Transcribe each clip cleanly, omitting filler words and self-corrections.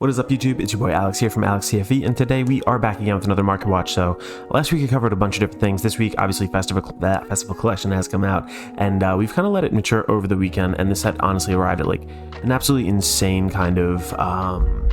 What is up, YouTube? It's your boy Alex here from AlexCFE, and today we are back again with another market watch. So last week I covered a bunch of different things. This week, obviously, Festival Collection has come out, and we've kind of let it mature over the weekend, and this set honestly arrived at like an absolutely insane kind of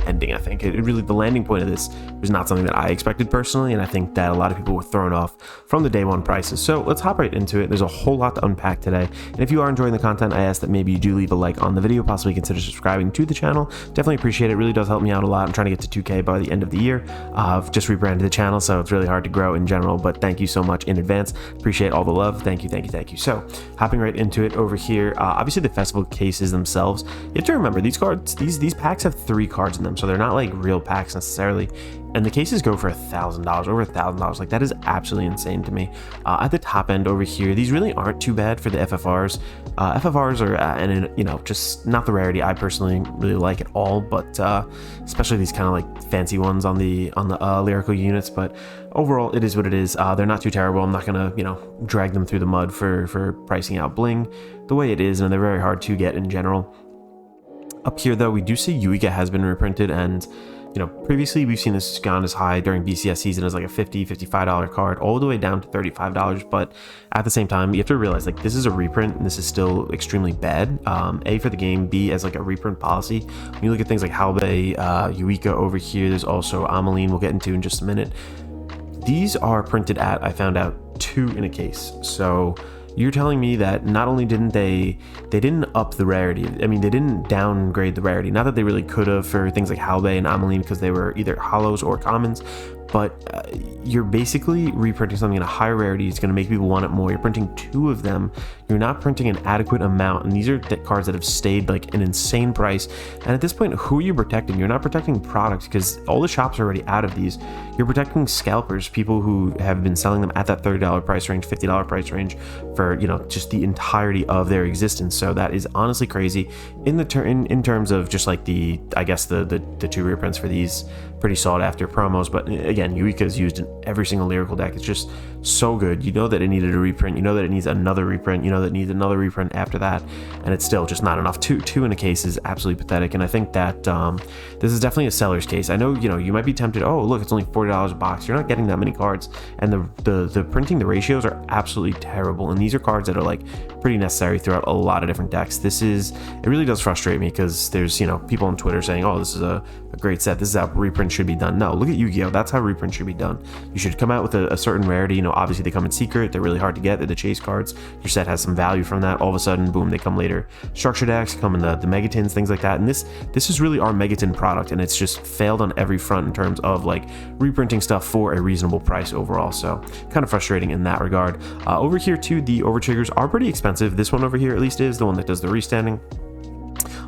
ending. I think it really, the landing point of this was not something that I expected personally, and I think that a lot of people were thrown off from the day one prices. So let's hop right into it. There's a whole lot to unpack today, and if you are enjoying the content, I ask that maybe you do leave a like on the video, possibly consider subscribing to the channel. Definitely appreciate it. It really does help me out a lot. I'm trying to get to 2K by the end of the year. I've just rebranded the channel, so it's really hard to grow in general, but thank you so much in advance. Appreciate all the love. Thank you. So hopping right into it over here, obviously the festival cases themselves, you have to remember these cards, these packs have 3 cards in them, so they're not like real packs necessarily, and the cases go for $1,000, over $1,000. Like, that is absolutely insane to me. At the top end over here, these really aren't too bad for the FFRs. FFRs are and you know, just not the rarity I personally really like at all, but especially these kind of like fancy ones on the lyrical units. But overall, it is what it is. They're not too terrible. I'm not gonna, you know, drag them through the mud for pricing out bling the way it is, and they're very hard to get in general. Up here though, we do see Eureka has been reprinted, and you know, previously we've seen this gone as high during BCS season as like a $50-$55 card, all the way down to $35. But at the same time, you have to realize, like, this is a reprint and this is still extremely bad. A, for the game, B, as like a reprint policy. When you look at things like Halbei, Eureka over here, there's also Ameline we'll get into in just a minute. These are printed at, I found out, 2 in a case. So you're telling me that not only didn't they didn't up the rarity, I mean, they didn't downgrade the rarity. Not that they really could have for things like Halbei and Ameline, because they were either hollows or commons, but you're basically reprinting something in a high rarity. It's going to make people want it more. You're printing 2 of them. You're not printing an adequate amount, and these are cards that have stayed like an insane price. And at this point, who are you protecting? You're not protecting products, because all the shops are already out of these. You're protecting scalpers, people who have been selling them at that $30 price range, $50 price range for, you know, just the entirety of their existence. So that is honestly crazy in terms of just like I guess the 2 reprints for these pretty sought after promos. But again, Eureka is used in every single lyrical deck. It's just so good. You know that it needed a reprint, you know that it needs another reprint, you know that it needs another reprint after that, and it's still just not enough. Two in a case is absolutely pathetic. And I think that this is definitely a seller's case. I know, you know, you might be tempted, oh look, it's only $40 a box, you're not getting that many cards, and the printing, the ratios are absolutely terrible, and these are cards that are like pretty necessary throughout a lot of different decks. It really does frustrate me, because there's, you know, people on Twitter saying, oh, this is a great set, this is how reprint should be done. No, look at Yu-Gi-Oh! That's how reprint should be done. You should come out with a certain rarity. You know, obviously they come in secret, they're really hard to get, they're the chase cards. Your set has some value from that. All of a sudden, boom, they come later. Structure decks come in the Megatins, things like that. And this is really our Megatin product, and it's just failed on every front in terms of like reprinting stuff for a reasonable price overall. So kind of frustrating in that regard. Over here too, the overtriggers are pretty expensive. This one over here at least is the one that does the restanding.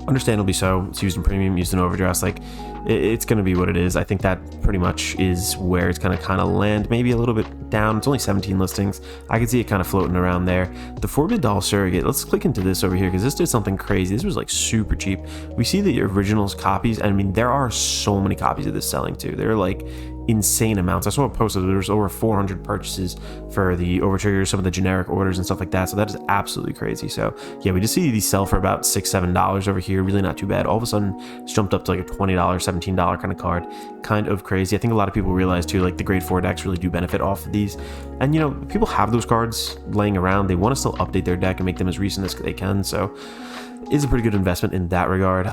Understandably so. It's used in premium, used in overdress. Like, it's going to be what it is. I think that pretty much is where it's going to kind of land, maybe a little bit down. It's only 17 listings. I can see it kind of floating around there. The Forbid Doll Surrogate, let's click into this over here, because this did something crazy. This was like super cheap. We see the originals copies, and I mean, there are so many copies of this selling too. They're like insane amounts. I saw a post that there was over 400 purchases for the overtriggers, some of the generic orders and stuff like that. So that is absolutely crazy. So yeah, we just see these sell for about $6-7 over here. Really not too bad. All of a sudden it's jumped up to like a $20, $17 kind of card. Kind of crazy. I think a lot of people realize too, like the grade 4 decks really do benefit off of these. And you know, people have those cards laying around. They want to still update their deck and make them as recent as they can. So is a pretty good investment in that regard.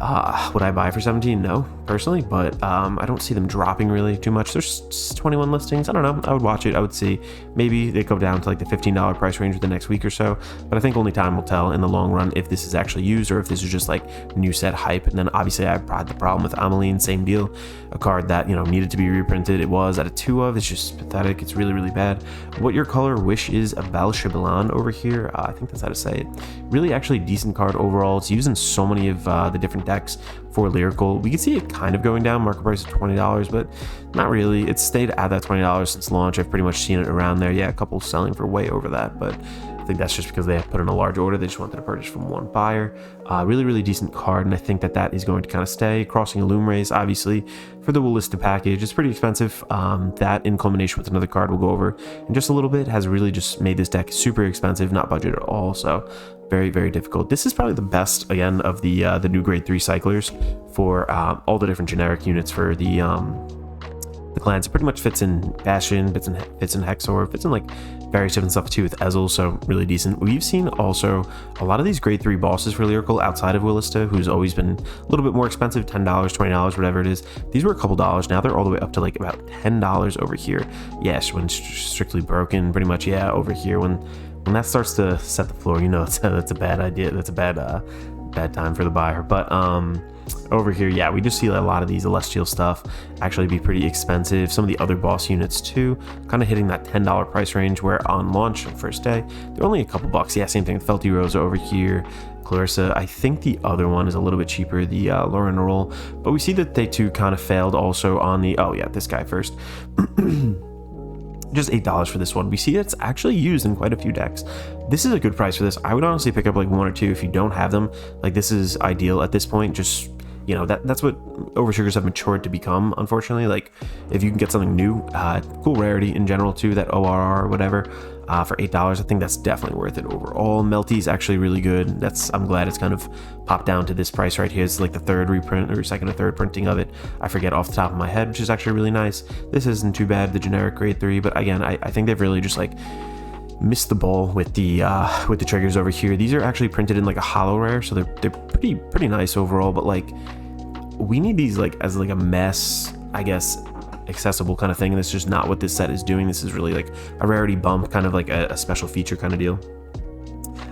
Would I buy for 17? No, personally, but I don't see them dropping really too much. There's 21 listings. I don't know. I would watch it. I would see. Maybe they go down to like the $15 price range within the next week or so, but I think only time will tell in the long run if this is actually used or if this is just like new set hype. And then obviously I had the problem with Ameline, same deal. A card that, you know, needed to be reprinted. It was at a 2 of. It's just pathetic. It's really, really bad. What Your Color Wish is a Balshibalan over here. I think that's how to say it. Really actually decent card overall. It's used in so many of the different decks for lyrical. We can see it kind of going down, market price of $20, but not really. It's stayed at that $20 since launch. I've pretty much seen it around there. Yeah, a couple selling for way over that, but I think that's just because they have put in a large order. They just wanted to purchase from one buyer. Really, really decent card, and I think that is going to kind of stay. Crossing Illumrays, obviously, for the Willista package, it's pretty expensive. That in combination with another card we'll go over in just a little bit has really just made this deck super expensive, not budget at all. So Very, very difficult. This is probably the best, again, of the new grade 3 cyclers for all the different generic units for the clans. It pretty much fits in Bastion, fits in Hexor, fits in like various different stuff too with Ezel, so really decent. We've seen also a lot of these grade 3 bosses for Lyrical outside of Willista, who's always been a little bit more expensive, $10, $20, whatever it is. These were a couple dollars. Now they're all the way up to like about $10 over here. Yes, when strictly broken, pretty much, yeah, over here. When that starts to set the floor, you know, that's a bad idea. That's a bad time for the buyer. But over here, yeah, we just see a lot of these celestial stuff actually be pretty expensive. Some of the other boss units too, kind of hitting that $10 price range, where on launch on first day they're only a couple bucks. Yeah, same thing with Felty Rosa over here. Clarissa, I think the other one is a little bit cheaper, the Lauren Roll, but we see that they too kind of failed also on the, oh yeah, this guy first. Just $8 for this one. We see it's actually used in quite a few decks. This is a good price for this. I would honestly pick up like 1 or 2 if you don't have them. Like, this is ideal at this point. Just, you know, that's what Overtriggers have matured to become, unfortunately. Like, if you can get something new, cool rarity in general too, that ORR or whatever, for $8, I think that's definitely worth it overall. Melty is actually really good. I'm glad it's kind of popped down to this price right here. It's like the third reprint or second or third printing of it. I forget off the top of my head, which is actually really nice. This isn't too bad, the generic grade 3, but again, I think they've really just like missed the ball with the triggers over here. These are actually printed in like a hollow rare, so they're pretty nice overall, but like we need these like as like a mass, I guess, accessible kind of thing, and that's just not what this set is doing. This is really like a rarity bump, kind of like a special feature kind of deal,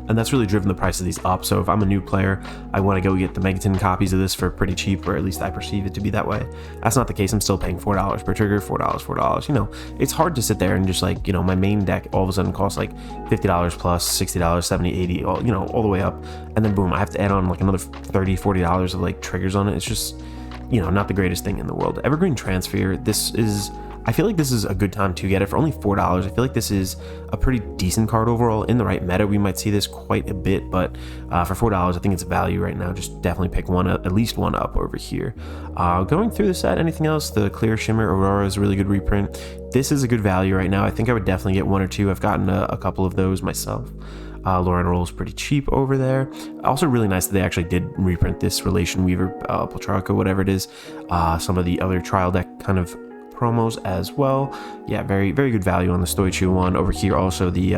and that's really driven the price of these up. So if I'm a new player, I want to go get the Megaton copies of this for pretty cheap, or at least I perceive it to be that way. That's not the case. I'm still paying $4 per trigger, $4. You know, it's hard to sit there and just like, you know, my main deck all of a sudden costs like $50 plus, $60, $70, $80, all, you know, all the way up, and then boom, I have to add on like another $30, $40 of like triggers on it. It's just, you know, not the greatest thing in the world. Evergreen Transfer, I feel like this is a good time to get it for only $4. I feel like this is a pretty decent card overall. In the right meta, we might see this quite a bit, but for $4, I think it's value right now. Just definitely pick at least one up over here. Going through the set, anything else? The Clear Shimmer Aurora is a really good reprint. This is a good value right now. I think I would definitely get 1 or 2. I've gotten a couple of those myself. Lauren Roll is pretty cheap over there. Also really nice that they actually did reprint this Relation Weaver, Poltrarca, whatever it is. Some of the other trial deck kind of promos as well. Yeah, very, very good value on the Stoichu one. Over here also the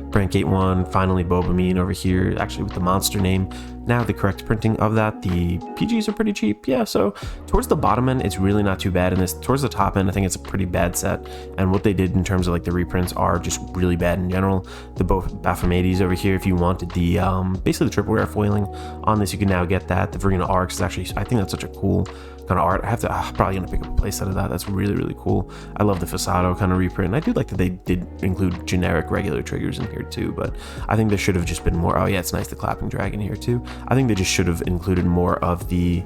Brankgate one, finally Bobamine over here, actually with the monster name. Now the correct printing of that. The PGs are pretty cheap, yeah, so towards the bottom end it's really not too bad, and this towards the top end I think it's a pretty bad set, and what they did in terms of like the reprints are just really bad in general. The both Baphomades over here, if you wanted the basically the triple rare foiling on this, you can now get that. The Verena Arcs is actually, I think that's such a cool kind of art. I have to probably gonna pick up a playset of that. That's really, really cool. I love the Fasado kind of reprint, and I do like that they did include generic regular triggers in here too, but I think there should have just been more. Oh yeah, it's nice, the Clapping Dragon here too. I think they just should have included more of the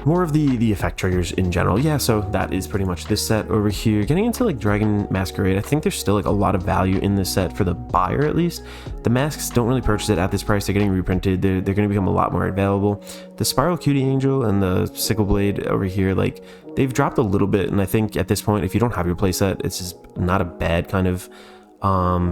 effect triggers in general. Yeah, so that is pretty much this set over here. Getting into like Dragon Masquerade, I think there's still like a lot of value in this set for the buyer at least. The masks, don't really purchase it at this price. They're getting reprinted. They're going to become a lot more available. The Spiral Cutie Angel and the Sickle Blade over here, like they've dropped a little bit, and I think at this point, if you don't have your playset, it's just not a bad kind of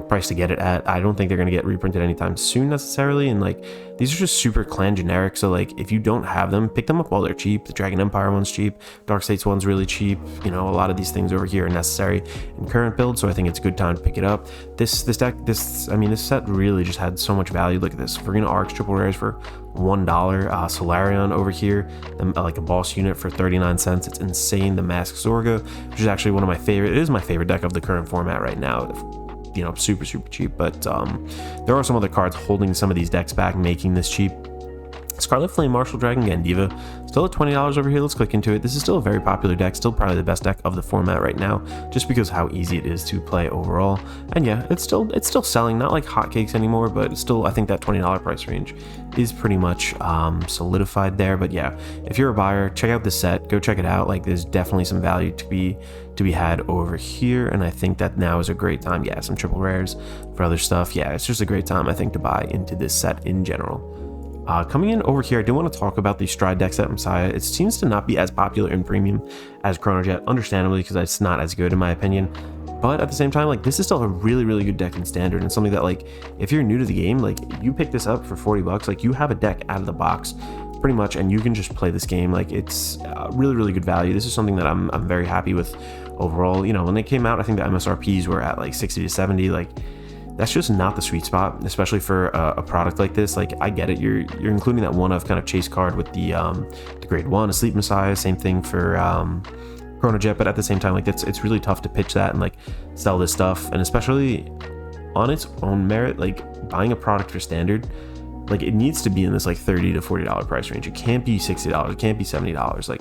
price to get it at. I don't think they're going to get reprinted anytime soon necessarily, and like these are just super clan generic, so like if you don't have them, pick them up while they're cheap. The Dragon Empire one's cheap, Dark States one's really cheap. You know, a lot of these things over here are necessary in current build, so I think it's a good time to pick it up. This set really just had so much value. Look at this, Verena Arcs triple rares for $1. Solarion over here, like a boss unit for 39 cents. It's insane. The Mask Zorga, which is actually one of my favorite, it is my favorite deck of the current format right now. You know, super cheap, but there are some other cards holding some of these decks back, making this cheap. Scarlet Flame Martial Dragon Gandiva, still at $20 over here. Let's click into it. This is still a very popular deck, still probably the best deck of the format right now, just because how easy it is to play overall. And yeah, it's still selling, not like hotcakes anymore, but it's still, I think that $20 price range is pretty much solidified there. But yeah, if you're a buyer, check out this set, go check it out. Like there's definitely some value to be had over here, and I think that now is a great time. Yeah, some triple rares for other stuff. Yeah, it's just a great time, I think, to buy into this set in general. Coming in over here, I do want to talk about the Stride deck set Messiah. It seems to not be as popular in premium as Chronojet, understandably, because it's not as good in my opinion. but at the same time, like, this is still a really good deck in standard, and something that, like, if you're new to the game, like, you pick this up for 40 bucks, like, you have a deck out of the box pretty much, and you can just play this game. Like, it's really good value. This is something that I'm very happy with overall. You know, when they came out, I think the MSRPs were at like 60 to 70. Like, that's just not the sweet spot, especially for a product like this. Like, I get it, you're including that one of kind of chase card with the grade 1, a Sleep Messiah, same thing for Chrono Jet, but at the same time, like, it's really tough to pitch that and like sell this stuff, and especially on its own merit, like, buying a product for standard, like, it needs to be in this like $30 to $40 price range. It can't be $60, it can't be $70. Like,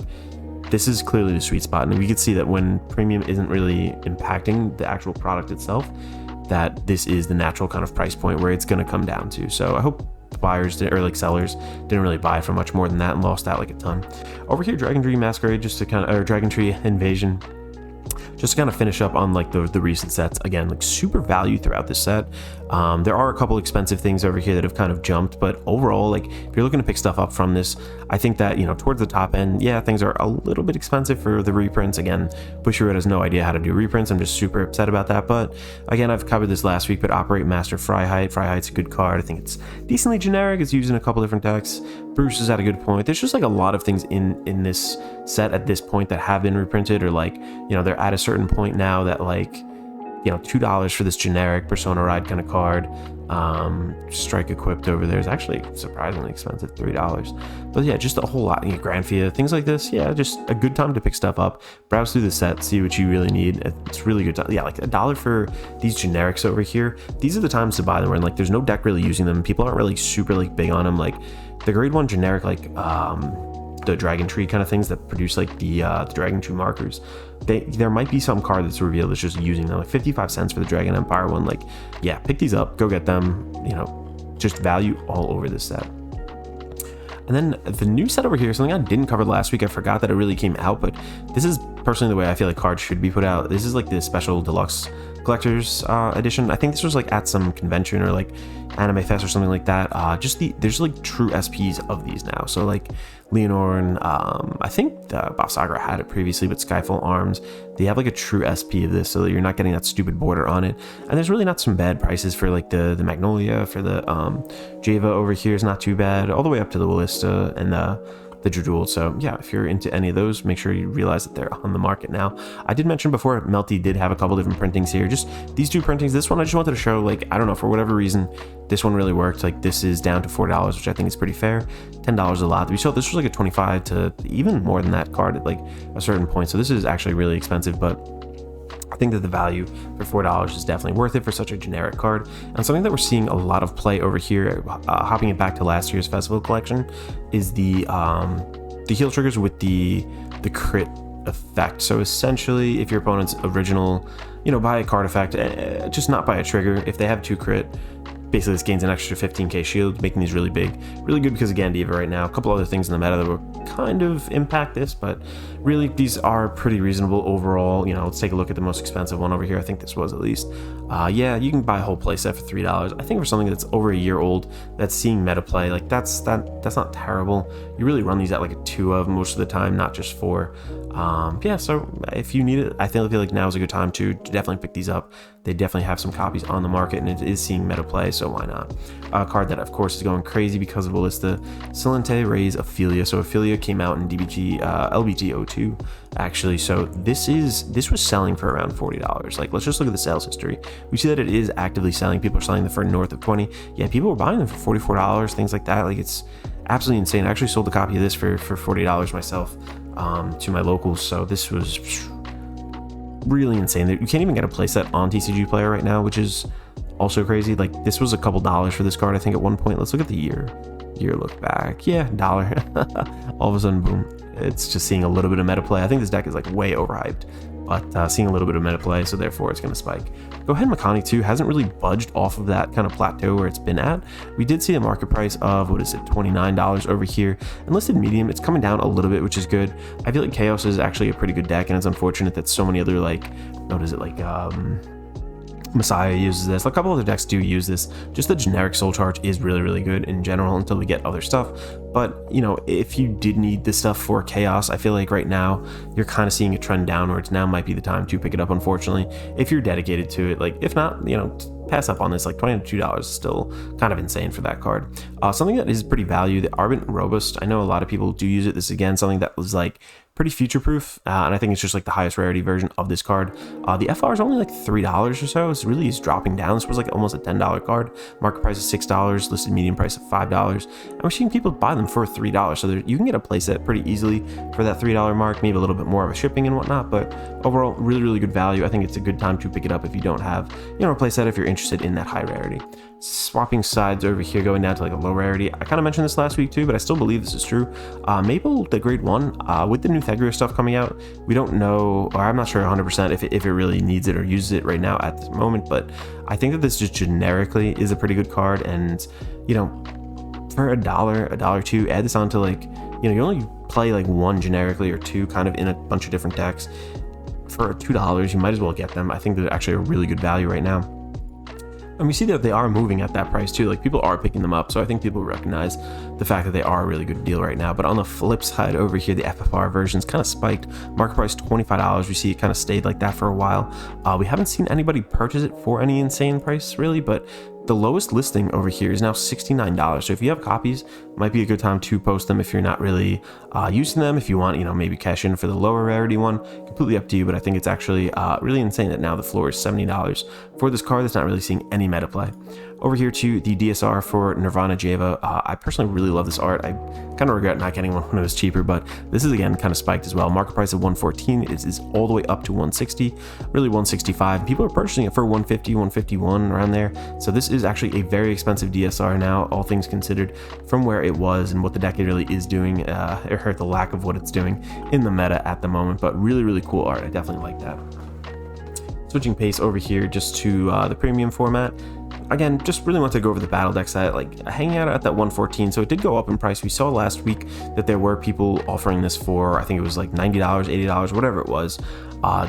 this is clearly the sweet spot, and we could see that when premium isn't really impacting the actual product itself, that this is the natural kind of price point where it's going to come down to. So I hope buyers or like sellers didn't really buy for much more than that and lost out like a ton. Over here, Dragon Tree Masquerade, just to kind of, or Dragon Tree Invasion, just to kind of finish up on like the recent sets. Again, like, super value throughout this set. There are a couple expensive things over here that have kind of jumped, but overall, like, if you're looking to pick stuff up from this, I think that, you know, towards the top end, yeah, things are a little bit expensive for the reprints. Again, Bushiroad has no idea how to do reprints. I'm just super upset about that. But again, I've covered this last week, but Operate Master Freiheit. Freiheit's a good card. I think it's decently generic. It's used in a couple different decks. Bruce is at a good point. There's just like a lot of things in this set at this point that have been reprinted, or like, you know, they're at a certain point now that, like, you know, $2 for this generic Persona Ride kind of card. Strike equipped over there is actually surprisingly expensive, $3. But yeah, just a whole lot. You know, Granfia, things like this. Yeah, just a good time to pick stuff up. Browse through the set, see what you really need. It's really good time. Yeah, like $1 for these generics over here. These are the times to buy them when, like, there's no deck really using them. People aren't really super like big on them. Like the grade 1 generic, like the Dragon Tree kind of things that produce like the Dragon Tree markers. There might be some card that's revealed that's just using them, like 55 cents for the Dragon Empire one. Like, yeah, pick these up, go get them. You know, just value all over this set. And then the new set over here, something I didn't cover last week. I forgot that it really came out, but this is personally the way I feel like cards should be put out. This is like the special deluxe collector's edition. I think this was like at some convention or like Anime Fest or something like that. There's like true SPs of these now. So like Leonore, I think Basagra had it previously, but Skyfall Arms, they have like a true SP of this, so that you're not getting that stupid border on it. And there's really not some bad prices for like the Magnolia, for the Java over here is not too bad, all the way up to the Ballista and the Jewel. So yeah, if you're into any of those, make sure you realize that they're on the market now. I did mention before, Melty did have a couple different printings here. Just these two printings. This one I just wanted to show, like, I don't know, for whatever reason, this one really worked. Like, this is down to $4, which I think is pretty fair. $10 is a lot. We saw this was like a 25 to even more than that card at like a certain point. So this is actually really expensive, but I think that the value for $4 is definitely worth it for such a generic card. And something that we're seeing a lot of play over here, hopping it back to last year's festival collection, is the heal triggers with the crit effect. So essentially, if your opponent's original, you know, buy a card effect, just not buy a trigger. If they have 2 crit, basically this gains an extra 15k shield, making these really big, really good because of Gandiva right now. A couple other things in the meta that will kind of impact this, but really these are pretty reasonable overall. You know, let's take a look at the most expensive one over here. I think this was at least. Yeah, you can buy a whole playset for $3. I think for something that's over a year old, that's seeing meta play, like that's not terrible. You really run these at like a 2 of most of the time, not just 4. Yeah, so if you need it, I feel like now is a good time to definitely pick these up. They definitely have some copies on the market, and it is seeing meta play, so why not? A card that, of course, is going crazy because of Ballista, Silente Rays Ophelia. So Ophelia came out in LBG02, actually. So this was selling for around $40. Like, let's just look at the sales history. We see that it is actively selling. People are selling them for north of 20. Yeah, people were buying them for $44, things like that. Like, it's absolutely insane. I actually sold a copy of this for $40 myself to my locals. So this was really insane. You can't even get a playset on TCG Player right now, which is also crazy. Like, this was a couple dollars for this card, I think, at one point. Let's look at the year look back. Yeah, $1. All of a sudden, boom, it's just seeing a little bit of meta play. I think this deck is like way overhyped, but seeing a little bit of meta play, so therefore it's going to spike. Go ahead, Makani too hasn't really budged off of that kind of plateau where it's been at. We did see a market price of, what is it, $29 over here. And listed medium, it's coming down a little bit, which is good. I feel like Chaos is actually a pretty good deck, and it's unfortunate that so many other, like, what is it, like Messiah uses this. A couple other decks do use this. Just the generic Soul Charge is really, really good in general until we get other stuff. But, you know, if you did need this stuff for Chaos, I feel like right now you're kind of seeing a trend downwards. Now might be the time to pick it up, unfortunately, if you're dedicated to it. Like, if not, you know, pass up on this. Like $22 is still kind of insane for that card. Something that is pretty value, the Ardent Robust. I know a lot of people do use it. This is, again, something that was like pretty future proof, and I think it's just like the highest rarity version of this card. The FR is only like $3 or so. It really is dropping down. This was like almost a $10 card. Market price is $6, listed median price of $5, and we're seeing people buy them for $3. So you can get a playset pretty easily for that $3 mark, maybe a little bit more of a shipping and whatnot, but overall really, really good value. I think it's a good time to pick it up if you don't have, you know, a playset if you're interested in that high rarity. Swapping sides over here, going down to like a low rarity. I kind of mentioned this last week too, but I still believe this is true. Maple, the grade 1, with the new Thegria stuff coming out, we don't know, or I'm not sure 100% if it really needs it or uses it right now at this moment, but I think that this just generically is a pretty good card. And, you know, for $1, add this on to, like, you know, you only play like one generically or two kind of in a bunch of different decks. For $2, you might as well get them. I think they're actually a really good value right now. And we see that they are moving at that price too. Like, people are picking them up. So I think people recognize the fact that they are a really good deal right now. But on the flip side over here, the FFR version's kind of spiked. Market price $25. We see it kind of stayed like that for a while. We haven't seen anybody purchase it for any insane price really, but the lowest listing over here is now $69. So if you have copies, might be a good time to post them if you're not really using them. If you want, you know, maybe cash in for the lower rarity one, completely up to you. But I think it's actually really insane that now the floor is $70 for this card that's not really seeing any meta play. Over here to the DSR for Nirvana Java. I personally really love this art. I kind of regret not getting one when it was cheaper, but this is, again, kind of spiked as well. Market price of $114 is all the way up to $160, really $165. People are purchasing it for $150, $151, around there. So this is actually a very expensive DSR now, all things considered, from where it was and what the deck really is doing, or the lack of what it's doing in the meta at the moment. But really, really cool art. I definitely like that. Switching pace over here just to the premium format. Again, just really want to go over the battle deck set, like hanging out at that 114. So it did go up in price. We saw last week that there were people offering this for, I think it was like $90, $80, whatever it was.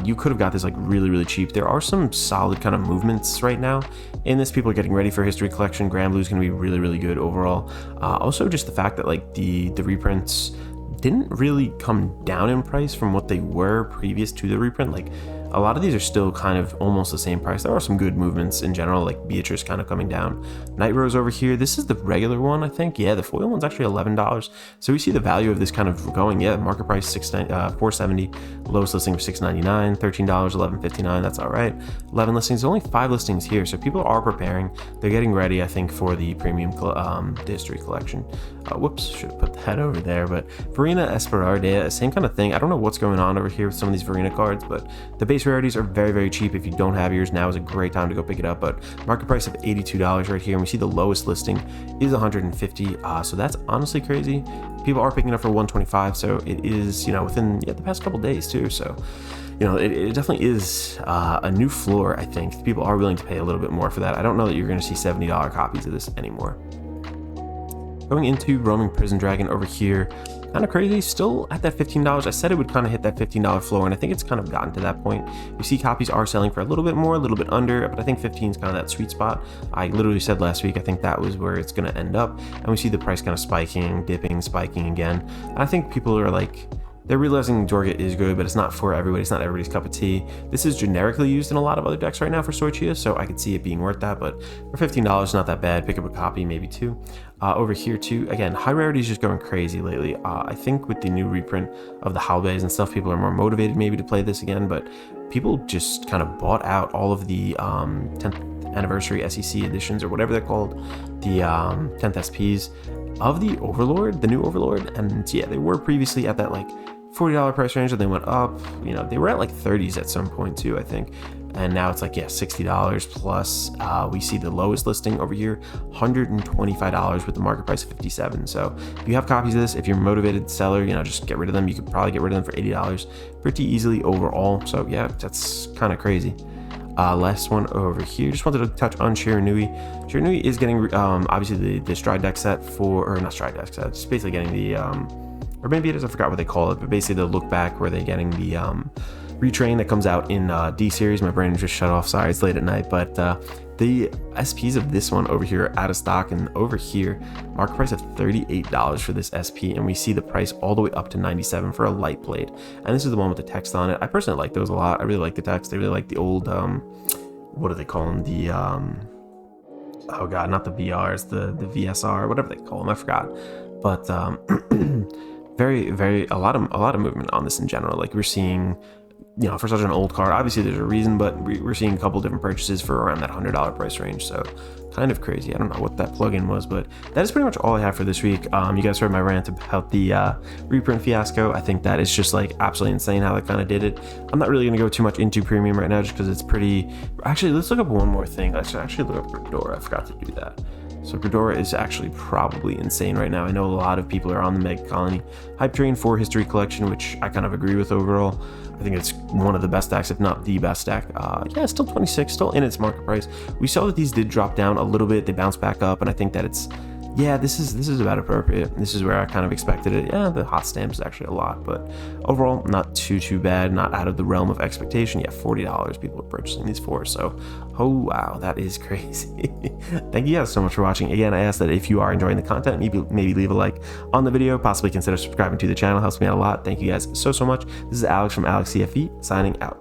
You could have got this like really, really cheap. There are some solid kind of movements right now in this. People are getting ready for History Collection. Grand Blue is going to be really, really good overall. Also, just the fact that like the reprints didn't really come down in price from what they were previous to the reprint. Like, a lot of these are still kind of almost the same price. There are some good movements in general, like Beatrice kind of coming down. Night Rose over here, this is the regular one, I think. Yeah, the foil one's actually $11. So we see the value of this kind of going. Yeah, market price $470, lowest listing for $699, $13, $11.59. That's all right. 11 listings, only 5 listings here. So people are preparing. They're getting ready, I think, for the premium History Collection. Whoops, should have put that over there. But Verena Esperardea, same kind of thing. I don't know what's going on over here with some of these Verena cards, but the base rarities are very, very cheap. If you don't have yours, now is a great time to go pick it up. But market price of $82 right here, and we see the lowest listing is $150. So that's honestly crazy. People are picking it up for $125, so it is, you know, within the past couple days too. So, you know, it definitely is a new floor. I think people are willing to pay a little bit more for that. I don't know that you're going to see $70 copies of this anymore. Going into Roaming Prison Dragon over here, kind of crazy, still at that $15. I said it would kind of hit that $15 floor, and I think it's kind of gotten to that point. You see copies are selling for a little bit more, a little bit under, but I think 15 is kind of that sweet spot. I literally said last week, I think that was where it's going to end up, and we see the price kind of spiking, dipping, spiking again. And I think people are like, they're realizing Dorga is good, but it's not for everybody. It's not everybody's cup of tea. This is generically used in a lot of other decks right now for Soichia, so I could see it being worth that, but for $15, not that bad. Pick up a copy, maybe two. Over here too, again, high rarity is just going crazy lately. I think with the new reprint of the Halbeis and stuff, people are more motivated maybe to play this again, but people just kind of bought out all of the 10th anniversary SEC editions, or whatever they're called, the 10th SPs of the Overlord, the new Overlord. And yeah, they were previously at that like $40 price range, and they went up. You know, they were at like 30s at some point too, I think. And now it's like, yeah, $60 plus. We see the lowest listing over here, $125 with the market price of $57. So if you have copies of this, if you're a motivated seller, you know, just get rid of them. You could probably get rid of them for $80 pretty easily overall. So yeah, that's kind of crazy. Last one over here, just wanted to touch on Shiranui. Shiranui is getting obviously the Stride deck set for, or not Stride deck set, it's basically getting the or maybe it is, I forgot what they call it, but basically the look back where they're getting the retrain that comes out in D series. My brain just shut off, sorry, it's late at night, but the SPs of this one over here are out of stock, and over here market price of $38 for this SP, and we see the price all the way up to $97 for a light blade. And this is the one with the text on it. I personally like those a lot. I really like the text. I really like the old what do they call them, the oh god, not the VRs, the VSR, whatever they call them, I forgot. But very a lot of movement on this in general. Like, we're seeing, you know, for such an old car, obviously there's a reason, but we're seeing a couple different purchases for around that $100 price range. So kind of crazy. I don't know what that plugin was, but that is pretty much all I have for this week. You guys heard my rant about the reprint fiasco. I think that is just like absolutely insane how they kind of did it. I'm not really going to go too much into premium right now just because it's pretty. Actually, let's look up one more thing. I should actually look up Redora. I forgot to do that. So Redora is actually probably insane right now. I know a lot of people are on the Mega Colony hype train for History Collection, which I kind of agree with overall. I think it's one of the best stacks, if not the best stack. Yeah, still 26, still in its market price. We saw that these did drop down a little bit. They bounced back up, and I think that it's, yeah, this is about appropriate. This is where I kind of expected it. Yeah, the hot stamp is actually a lot, but overall, not too bad. Not out of the realm of expectation. Yeah, $40 people are purchasing these for. So, oh wow, that is crazy. Thank you guys so much for watching. Again, I ask that if you are enjoying the content, maybe leave a like on the video. Possibly consider subscribing to the channel. Helps me out a lot. Thank you guys so much. This is Alex from Alex CFE signing out.